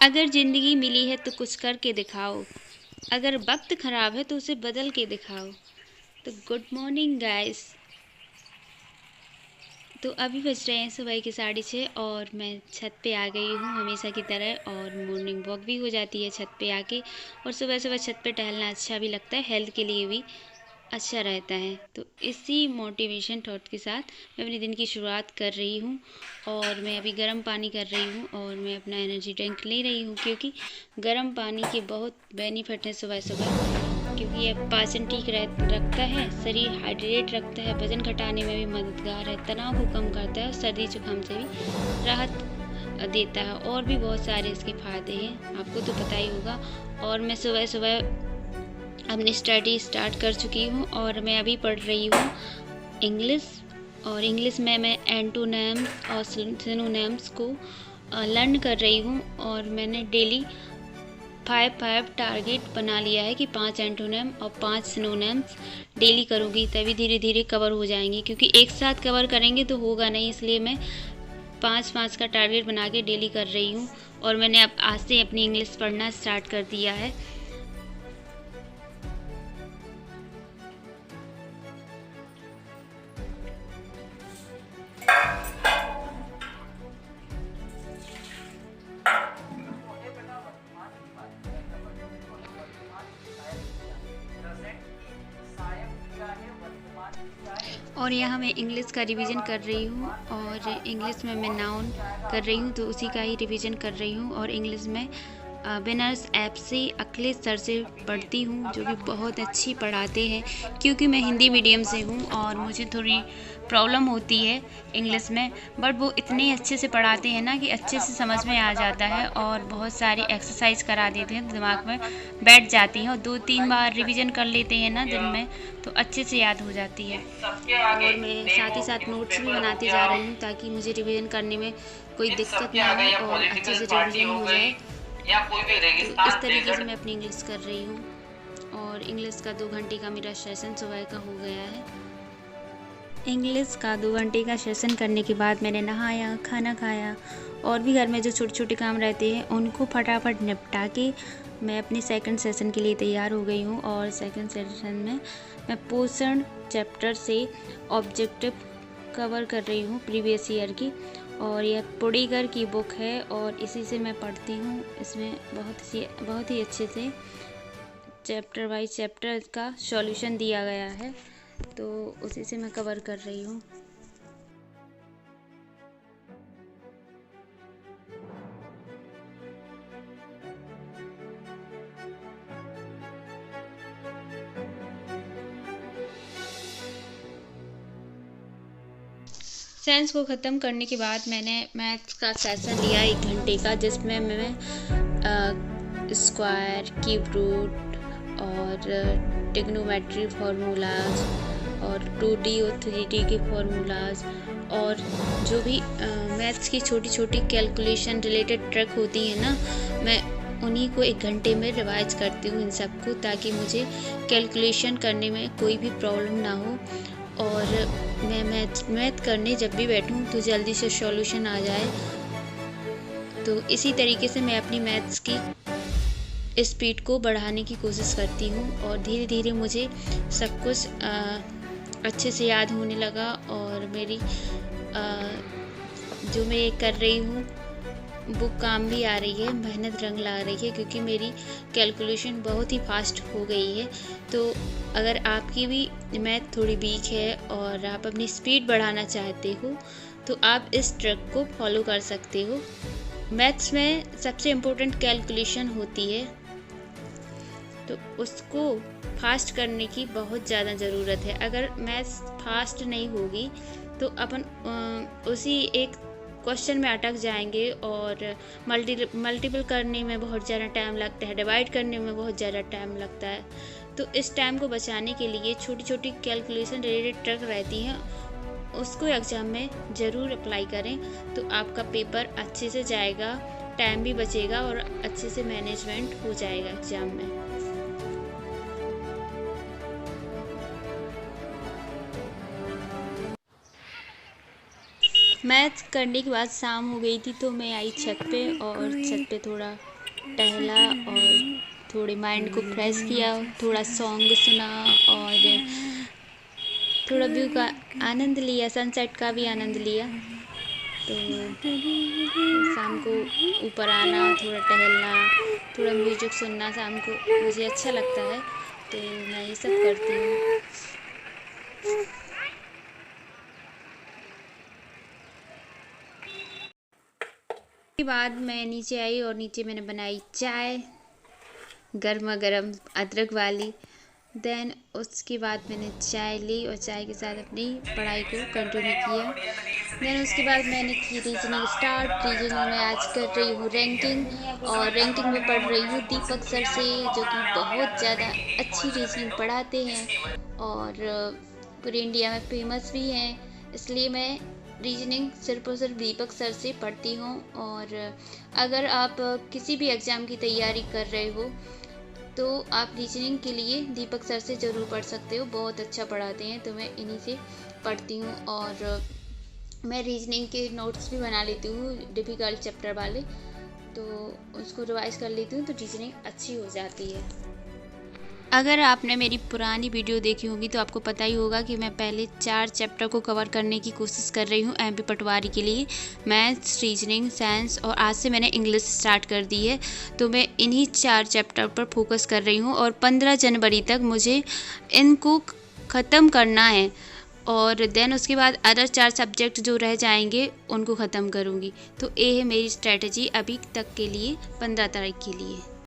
अगर ज़िंदगी मिली है तो कुछ करके दिखाओ, अगर वक्त ख़राब है तो उसे बदल के दिखाओ। तो गुड मॉर्निंग गाइस। तो अभी बज रहे हैं सुबह के 6:30 और मैं छत पे आ गई हूँ हमेशा की तरह, और मॉर्निंग वॉक भी हो जाती है छत पे आके। और सुबह सुबह छत पे टहलना अच्छा भी लगता है, हेल्थ के लिए भी अच्छा रहता है। तो इसी मोटिवेशन थॉट के साथ मैं अपने दिन की शुरुआत कर रही हूँ। और मैं अभी गर्म पानी कर रही हूँ और मैं अपना एनर्जी ड्रिंक ले रही हूँ, क्योंकि गर्म पानी के बहुत बेनिफिट हैं सुबह सुबह। क्योंकि ये पाचन ठीक रखता है, शरीर हाइड्रेट रखता है, वजन घटाने में भी मददगार है, तनाव को कम करता है और सर्दी जुकाम से भी राहत देता है। और भी बहुत सारे इसके फ़ायदे हैं, आपको तो पता ही होगा। और मैं सुबह सुबह अपनी स्टडी स्टार्ट कर चुकी हूँ और मैं अभी पढ़ रही हूँ इंग्लिश। और इंग्लिश में मैं एंटोनिम्स और सिनोनिम्स को लर्न कर रही हूँ। और मैंने डेली 5 टारगेट बना लिया है कि 5 एंटोनिम और 5 सिनोनिम्स डेली करूँगी, तभी धीरे धीरे कवर हो जाएंगे। क्योंकि एक साथ कवर करेंगे तो होगा नहीं, इसलिए मैं 5 का टारगेट बना के डेली कर रही हूँ। और मैंने अब आज से अपनी इंग्लिश पढ़ना स्टार्ट कर दिया है। और यहाँ मैं इंग्लिश का रिवीजन कर रही हूँ, और इंग्लिश में मैं नाउन कर रही हूँ तो उसी का ही रिवीजन कर रही हूँ। और इंग्लिश में विनर्स ऐप से अखिलेश सर से पढ़ती हूँ, जो कि बहुत अच्छी पढ़ाते हैं। क्योंकि मैं हिंदी मीडियम से हूँ और मुझे थोड़ी प्रॉब्लम होती है इंग्लिश में, बट वो इतने अच्छे से पढ़ाते हैं ना कि अच्छे से समझ में आ जाता है। और बहुत सारी एक्सरसाइज करा देते हैं, दिमाग में बैठ जाती हैं, और 2-3 बार रिवीजन कर लेते हैं ना दिन में तो अच्छे से याद हो जाती है। और मैं साथ ही साथ नोट्स भी बनाती जा रही हूँ, ताकि मुझे रिवीजन करने में कोई दिक्कत ना हो और अच्छे से रिवीजन हो जाए। तो इस तरीके से मैं अपनी इंग्लिश कर रही हूँ। और इंग्लिश का 2 घंटे का मेरा सेशन सुबह का हो गया है। इंग्लिश का 2 घंटे का सेशन करने के बाद मैंने नहाया, खाना खाया, और भी घर में जो छोटे छोटे काम रहते हैं उनको फटाफट निपटा के मैं अपने सेकंड सेशन के लिए तैयार हो गई हूँ। और सेकंड सेशन में मैं पोषण चैप्टर से ऑब्जेक्टिव कवर कर रही हूँ प्रीवियस ईयर की। और यह पुड़ीगर की बुक है और इसी से मैं पढ़ती हूँ। इसमें बहुत ही अच्छे से चैप्टर वाइज चैप्टर का सॉल्यूशन दिया गया है, तो उसी से मैं कवर कर रही हूँ। साइंस को ख़त्म करने के बाद मैंने मैथ्स का सेशन लिया 1 घंटे का, जिसमें मैं स्क्वायर, क्यूब रूट और ट्रिग्नोमेट्री फार्मूलाज और 2D और 3D के फार्मूलाज और जो भी मैथ्स की छोटी छोटी कैलकुलेशन रिलेटेड ट्रिक होती है ना, मैं उन्हीं को 1 घंटे में रिवाइज करती हूँ इन सबको, ताकि मुझे कैलकुलेशन करने में कोई भी प्रॉब्लम ना हो। और मैं मैथ करने जब भी बैठूं तो जल्दी से सॉल्यूशन आ जाए। तो इसी तरीके से मैं अपनी मैथ्स की स्पीड को बढ़ाने की कोशिश करती हूँ, और धीरे धीरे मुझे सब कुछ अच्छे से याद होने लगा। और मेरी जो मैं कर रही हूँ वो काम भी आ रही है, मेहनत रंग ला रही है, क्योंकि मेरी कैलकुलेशन बहुत ही फास्ट हो गई है। तो अगर आपकी भी मैथ थोड़ी वीक है और आप अपनी स्पीड बढ़ाना चाहते हो तो आप इस ट्रिक को फॉलो कर सकते हो। मैथ्स में सबसे इम्पोर्टेंट कैलकुलेशन होती है, तो उसको फास्ट करने की बहुत ज़्यादा ज़रूरत है। अगर मैथ्स फास्ट नहीं होगी तो अपन उसी एक क्वेश्चन में अटक जाएंगे, और मल्टीपल करने में बहुत ज़्यादा टाइम लगता है, डिवाइड करने में बहुत ज़्यादा टाइम लगता है। तो इस टाइम को बचाने के लिए छोटी छोटी कैलकुलेशन रिलेटेड ट्रिक रहती हैं, उसको एग्ज़ाम में ज़रूर अप्लाई करें, तो आपका पेपर अच्छे से जाएगा, टाइम भी बचेगा और अच्छे से मैनेजमेंट हो जाएगा एग्ज़ाम में। मैथ करने के बाद शाम हो गई थी, तो मैं आई छत पे, और छत पे थोड़ा टहला और थोड़े माइंड को फ्रेश किया, थोड़ा सॉन्ग सुना और थोड़ा व्यू का आनंद लिया, सनसेट का भी आनंद लिया। तो शाम को ऊपर आना, थोड़ा टहलना, थोड़ा म्यूजिक सुनना शाम को मुझे अच्छा लगता है, तो मैं ये सब करती हूँ। उसके बाद मैं नीचे आई और नीचे मैंने बनाई चाय गर्मा गर्म अदरक वाली। देन उसके बाद मैंने चाय ली और चाय के साथ अपनी पढ़ाई को कंटिन्यू किया। देन उसके बाद मैंने की रीजनिंग स्टार्ट। रीजनिंग में आज कर रही हूँ रैंकिंग, और रैंकिंग में पढ़ रही हूँ दीपक सर से, जो कि बहुत ज़्यादा अच्छी रीजनिंग पढ़ाते हैं और पूरे इंडिया में फेमस भी हैं। इसलिए मैं रीजनिंग सिर्फ और सिर्फ दीपक सर से पढ़ती हूँ। और अगर आप किसी भी एग्ज़ाम की तैयारी कर रहे हो तो आप रीजनिंग के लिए दीपक सर से ज़रूर पढ़ सकते हो, बहुत अच्छा पढ़ाते हैं। तो मैं इन्हीं से पढ़ती हूँ और मैं रीजनिंग के नोट्स भी बना लेती हूँ डिफ़िकल्ट चैप्टर वाले, तो उसको रिवाइज कर लेती हूँ तो रीजनिंग अच्छी हो जाती है। अगर आपने मेरी पुरानी वीडियो देखी होगी तो आपको पता ही होगा कि मैं पहले 4 चैप्टर को कवर करने की कोशिश कर रही हूँ एमपी पटवारी के लिए, मैथ्स, रीजनिंग, साइंस, और आज से मैंने इंग्लिश स्टार्ट कर दी है। तो मैं इन्हीं 4 चैप्टर पर फोकस कर रही हूँ और 15 जनवरी तक मुझे इनको ख़त्म करना है, और देन उसके बाद अदर 4 सब्जेक्ट जो रह जाएंगे उनको ख़त्म करूँगी। तो ये है मेरी स्ट्रेटजी अभी तक के लिए 15 तारीख के लिए।